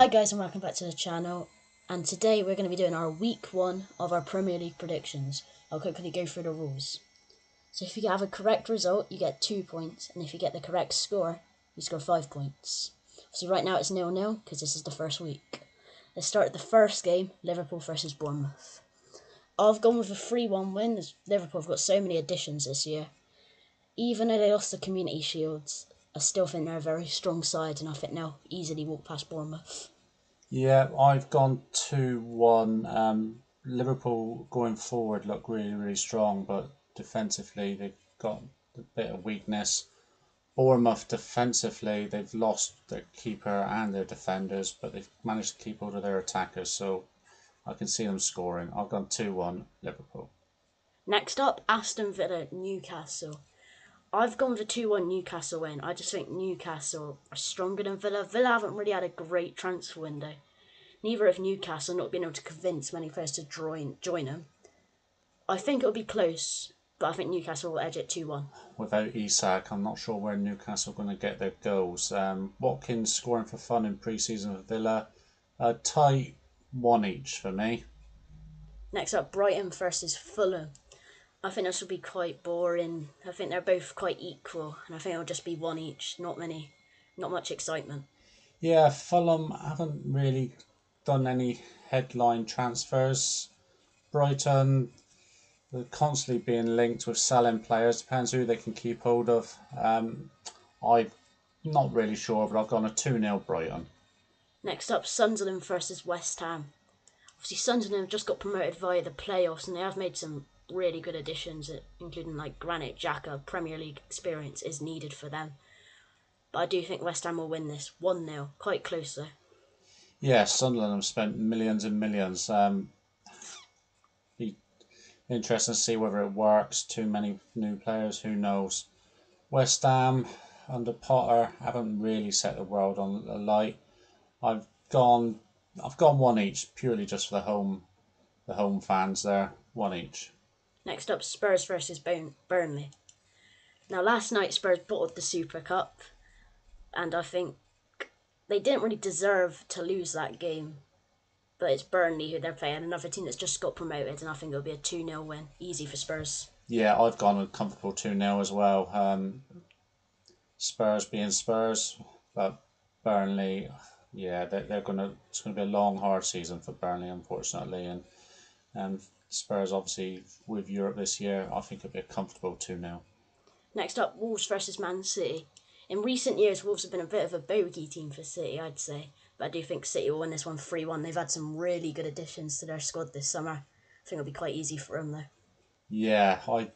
Hi guys and welcome back to the channel, and today we're going to be doing our week 1 of our Premier League predictions. I'll quickly go through the rules. So if you have a correct result you get 2 points, and if you get the correct score you score 5 points. So right now it's 0-0 because this is the first week. Let's start with the first game, Liverpool versus Bournemouth. I've gone with a 3-1 win as Liverpool have got so many additions this year. Even though they lost the Community Shields, I still think they're a very strong side and I think they'll easily walk past Bournemouth. Yeah, I've gone 2-1. Liverpool going forward look really, really strong, but defensively they've got a bit of weakness. Bournemouth defensively, they've lost their keeper and their defenders, but they've managed to keep hold of their attackers, so I can see them scoring. I've gone 2-1 Liverpool. Next up, Aston Villa Newcastle. I've gone for 2-1 Newcastle win. I just think Newcastle are stronger than Villa. Villa haven't really had a great transfer window. Neither have Newcastle not been able to convince many players to join them. I think it'll be close, but I think Newcastle will edge it 2-1. Without Isak, I'm not sure where Newcastle are going to get their goals. Watkins scoring for fun in pre-season for Villa. Tight 1 each for me. Next up, Brighton versus Fulham. I think this will be quite boring. I think they're both quite equal, and I think it'll just be 1 each. Not much excitement. Yeah, Fulham haven't really done any headline transfers. Brighton, they're constantly being linked with selling players. Depends who they can keep hold of. I'm not really sure, but I've gone a 2-0 Brighton. Next up, Sunderland versus West Ham. Obviously Sunderland have just got promoted via the playoffs and they have made some really good additions, including like Granit Xhaka. Premier League experience is needed for them. But I do think West Ham will win this 1-0, quite close though. Yeah, Sunderland have spent millions and millions. Be interesting to see whether it works. Too many new players, who knows? West Ham under Potter haven't really set the world on alight. I've gone I've gone 1 each purely just for the home fans there. 1 each. Next up, Spurs versus Burnley. Now last night Spurs bottled the Super Cup, and I think they didn't really deserve to lose that game. But it's Burnley who they're playing, another team that's just got promoted, and I think it'll be a 2-0 win. Easy for Spurs. Yeah, I've gone a comfortable 2-0 as well. Spurs being Spurs, but Burnley, yeah, they're gonna. It's gonna be a long, hard season for Burnley, unfortunately, and Spurs obviously with Europe this year, I think it'll be a comfortable 2-0. Next up, Wolves versus Man City. In recent years, Wolves have been a bit of a bogey team for City, I'd say. But I do think City will win this one 3-1. They've had some really good additions to their squad this summer. I think it'll be quite easy for them, though. Yeah, I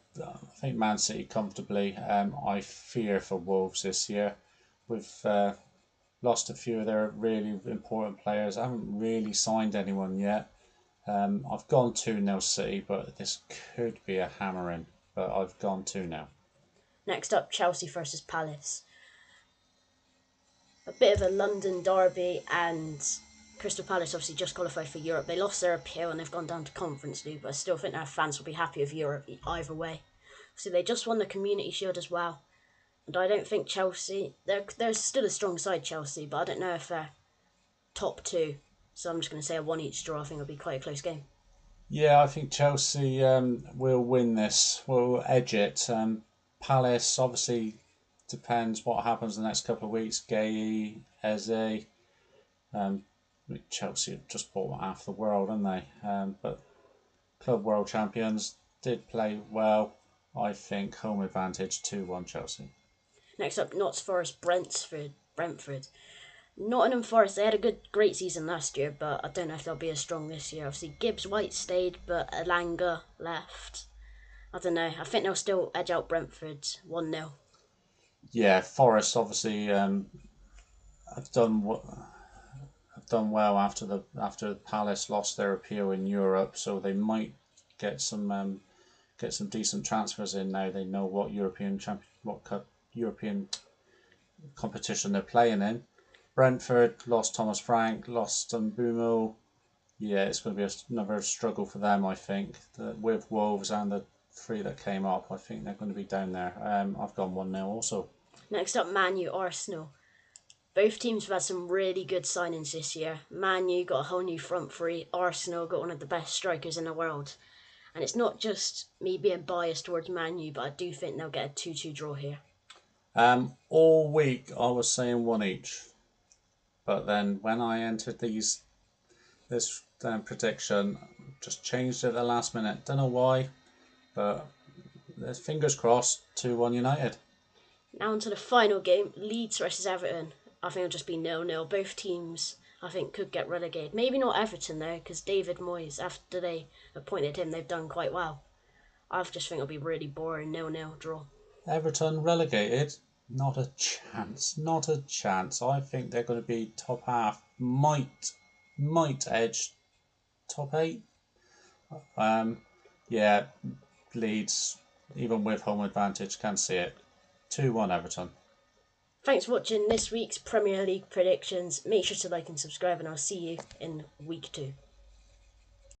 think Man City comfortably. I fear for Wolves this year. We've lost a few of their really important players. I haven't really signed anyone yet. I've gone 2-0 City, but this could be a hammering. But I've gone 2-0. Next up, Chelsea versus Palace. A bit of a London derby, and Crystal Palace obviously just qualified for Europe. They lost their appeal and they've gone down to Conference League, but I still think their fans will be happy with Europe either way. So they just won the Community Shield as well. And I don't think Chelsea, they're still a strong side, Chelsea, but I don't know if they're top two. So I'm just going to say a 1 each draw. I think it'll be quite a close game. Yeah, I think Chelsea will win this. Will edge it. Palace obviously depends what happens in the next couple of weeks. Gay, Eze, um, Chelsea have just bought half the world, haven't they? But club world champions did play well. I think home advantage 2-1 Chelsea. Next up, Notts Forest Brentford. Nottingham Forest, they had a great season last year, but I don't know if they'll be as strong this year. Obviously, Gibbs White stayed, but Alanga left. I don't know. I think they'll still edge out Brentford 1-0. Yeah, Forest obviously have have done well after Palace lost their appeal in Europe, so they might get some decent transfers in now. They know what European competition they're playing in. Brentford lost Thomas Frank, lost Mbumo. Yeah, it's going to be another struggle for them. I think with Wolves and the three that came up, I think they're going to be down there. I've gone 1-0 also. Next up, Man U Arsenal. Both teams have had some really good signings this year. Man U got a whole new front three. Arsenal got one of the best strikers in the world. And it's not just me being biased towards Man U, but I do think they'll get a 2-2 draw here. All week I was saying one each, but then when I entered this prediction, just changed it at the last minute. Don't know why, but fingers crossed. 2-1 United. Now on to the final game, Leeds versus Everton. I think it'll just be 0-0. Both teams, I think, could get relegated. Maybe not Everton, though, because David Moyes, after they appointed him, they've done quite well. I just think it'll be really boring, 0-0 draw. Everton relegated? Not a chance. Not a chance. I think they're going to be top half. Might edge top 8. Yeah, Leeds, even with home advantage, can see it. 2-1 Everton. Thanks for watching this week's Premier League predictions. Make sure to like and subscribe, and I'll see you in week 2.